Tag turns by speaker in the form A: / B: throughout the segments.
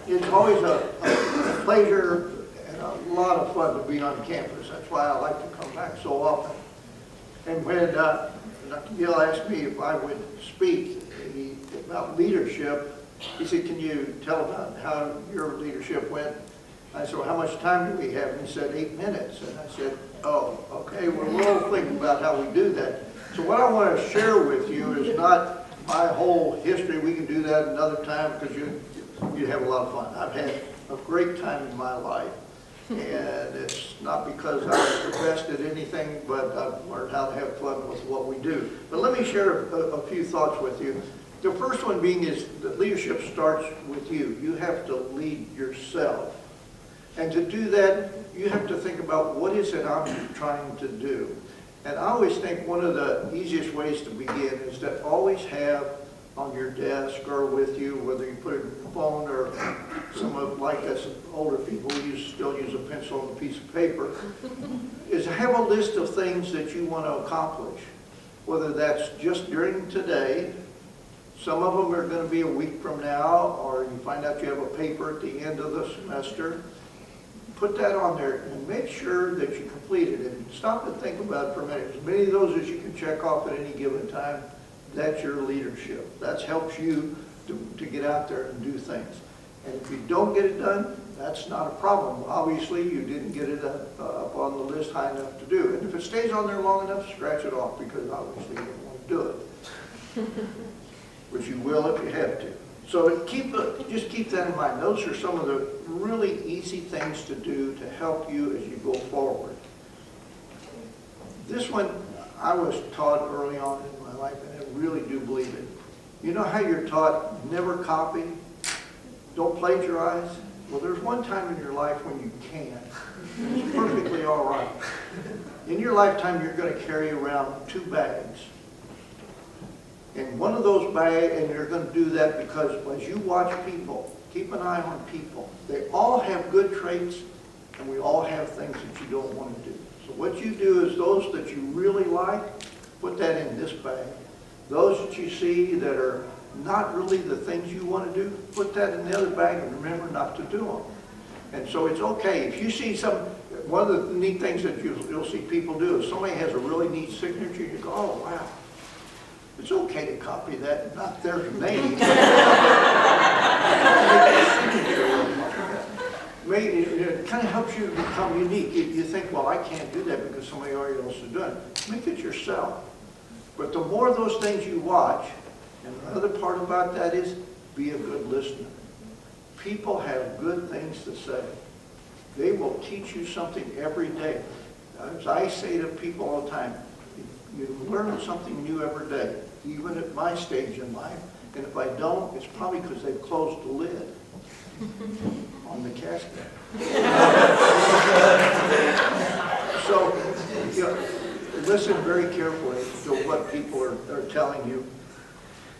A: It's always a pleasure and a lot of fun to be on campus. That's why I like to come back so often. And when Dr. Gill asked me if I would speak about leadership, he said, can you tell about how your leadership went? I said, well, how much time do we have? And he said, 8 minutes. And I said, oh, okay, well, we'll think about how we do that. So what I want to share with you is not my whole history. We can do that another time because you have a lot of fun. I've had a great time in my life. And it's not because I was the best at anything, but I've learned how to have fun with what we do. But let me share a few thoughts with you. The first one being is that leadership starts with you. You have to lead yourself. And to do that, you have to think about what is it I'm trying to do. And I always think one of the easiest ways to begin is to always have on your desk or with you, whether you put it in your phone or some of, like us older people, still use a pencil and a piece of paper, is have a list of things that you want to accomplish. Whether that's just during today, some of them are going to be a week from now, or you find out you have a paper at the end of the semester. Put that on there and make sure that you complete it. And stop and think about it for a minute. As many of those as you can check off at any given time, that's your leadership. That helps you to get out there and do things. And if you don't get it done, that's not a problem. Obviously, you didn't get it up on the list high enough to do. And if it stays on there long enough, scratch it off because obviously you don't want to do it. Which you will if you have to. So just keep that in mind. Those are some of the really easy things to do to help you as you go forward. This one I was taught early on in my life, and I really do believe it. You know how you're taught never copy, don't plagiarize? Well, there's one time in your life when you can. It's perfectly all right. In your lifetime, you're going to carry around 2 bags. And one of those bags, and you're going to do that because as you watch people, keep an eye on people. They all have good traits, and we all have things that you don't want to do. So what you do is those that you really like, put that in this bag. Those that you see that are not really the things you want to do, put that in the other bag and remember not to do them. And so it's okay. If you see one of the neat things that you'll see people do is somebody has a really neat signature, you go, oh, wow. It's okay to copy that, not their name. It kind of helps you to become unique. You think, well, I can't do that because somebody already else is doing it. Make it yourself. But the more of those things you watch, and the other part about that is be a good listener. People have good things to say. They will teach you something every day. As I say to people all the time, you learn something new every day, even at my stage in life. And if I don't, it's probably because they've closed the lid on the casket. So, listen very carefully to what people are telling you.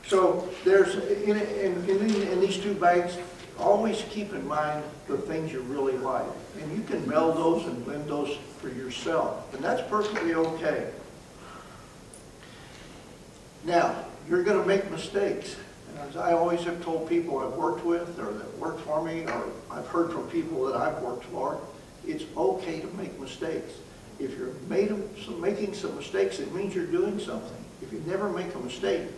A: So there's, in these 2 bags, always keep in mind the things you really like. And you can meld those and blend those for yourself. And that's perfectly okay. Now, you're going to make mistakes. And as I always have told people I've worked with or that work for me, or I've heard from people that I've worked for, it's okay to make mistakes. If you're making some mistakes, it means you're doing something. If you never make a mistake,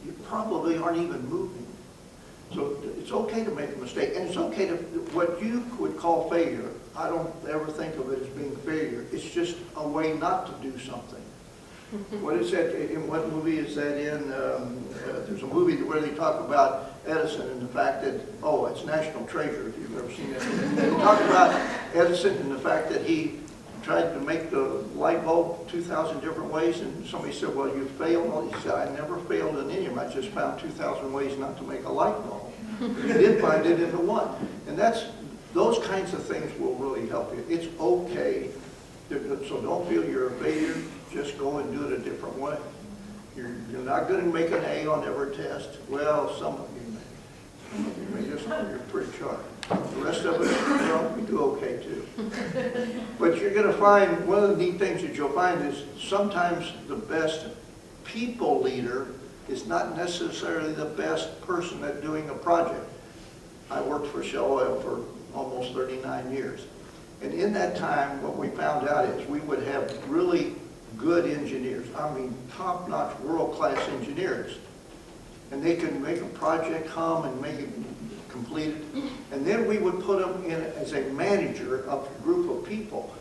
A: you probably aren't even moving. So it's okay to make a mistake. And it's okay to, what you would call failure, I don't ever think of it as being failure. It's just a way not to do something. What is that, in what movie is that in? There's a movie where they talk about Edison and the fact that, oh, it's National Treasure if you've ever seen it. They talk about Edison and the fact that he tried to make the light bulb 2,000 different ways, and somebody said, well, you failed. Well, he said, I never failed in any of them. I just found 2,000 ways not to make a light bulb. He did find it into one. And those kinds of things will really help you. It's okay. So don't feel you're a failure. Just go and do it a different way. You're not going to make an A on every test. Well, some of you may. Some of you may. Just you're pretty sharp. The rest of us, well, we do okay too. But you're going to find, one of the neat things that you'll find is sometimes the best people leader is not necessarily the best person at doing a project. I worked for Shell Oil for almost 39 years. And in that time, what we found out is we would have really good engineers. I mean, top-notch, world-class engineers. And they could make a project hum and make it completed. And then we would put them in as a manager of a group of people.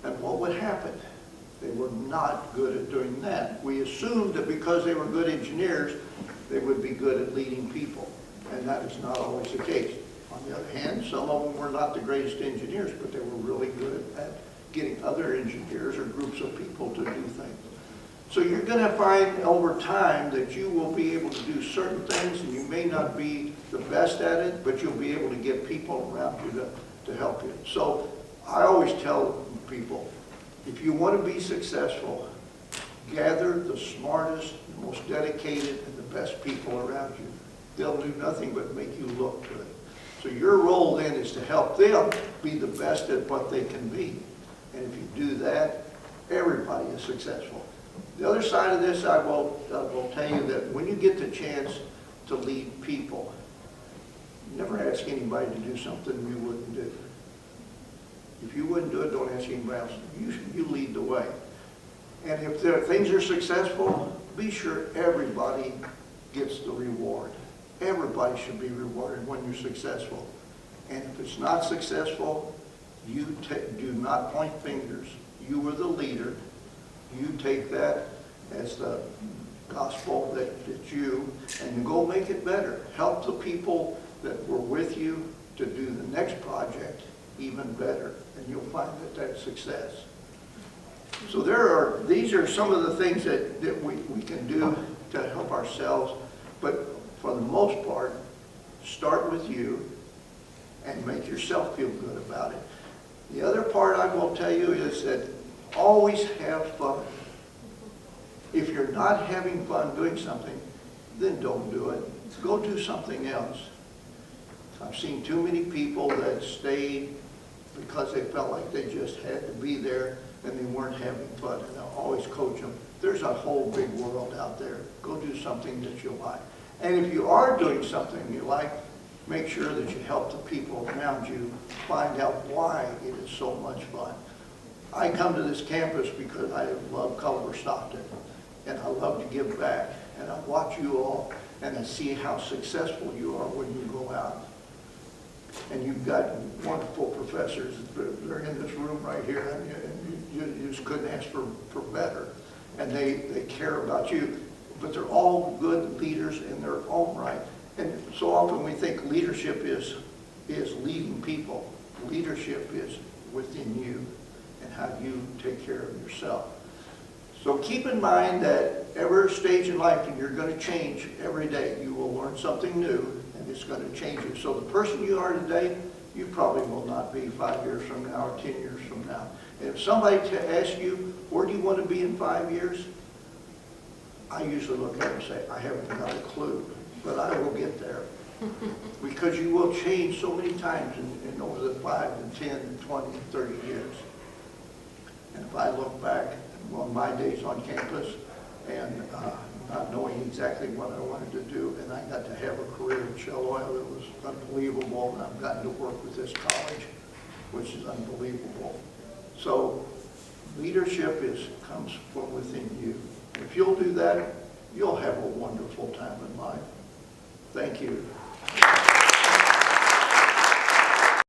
A: And what would happen? They were not good at doing that. We assumed that because they were good engineers, they would be good at leading people. And that is not always the case. On the other hand, some of them were not the greatest engineers, but they were really good at getting other engineers or groups of people to do things. So you're going to find over time that you will be able to do certain things, and you may not be the best at it, but you'll be able to get people around you to help you. So I always tell people, if you want to be successful, gather the smartest, most dedicated, and the best people around you. They'll do nothing but make you look good. So your role then is to help them be the best at what they can be. And if you do that, everybody is successful. The other side of this, I will tell you that when you get the chance to lead people, never ask anybody to do something you wouldn't do. If you wouldn't do it, don't ask anybody else. You lead the way. And if things are successful, be sure everybody gets the reward. Everybody should be rewarded when you're successful. And if it's not successful, you do not point fingers. You were the leader. You take that as the gospel that you, and you go make it better. Help the people that were with you to do the next project even better, and you'll find that that's success. So these are some of the things that we can do to help ourselves, but for the most part, start with you and make yourself feel good about it. The other part I will tell you is that always have fun. If you're not having fun doing something, then don't do it. Go do something else. I've seen too many people that stayed because they felt like they just had to be there and they weren't having fun. And I'll always coach them. There's a whole big world out there. Go do something that you like. And if you are doing something you like, make sure that you help the people around you find out why it is so much fun. I come to this campus because I love Culver-Stockton, and I love to give back. And I watch you all, and I see how successful you are when you go out. And you've got wonderful professors. They're in this room right here, and you just couldn't ask for better. And they care about you. But they're all good leaders in their own right. And so often we think leadership is leading people. Leadership is within you and how you take care of yourself. So keep in mind that every stage in life, and you're going to change every day. You will learn something new, and it's going to change you. So the person you are today, you probably will not be 5 years from now or 10 years from now. And if somebody asks you, where do you want to be in 5 years? I usually look at it and say, I haven't got a clue, but I will get there. Because you will change so many times in over the 5 and 10 and 20 and 30 years. And if I look back on my days on campus and not knowing exactly what I wanted to do, and I got to have a career in Shell Oil that was unbelievable, and I've gotten to work with this college, which is unbelievable. So leadership comes from within you. If you'll do that, you'll have a wonderful time in life. Thank you.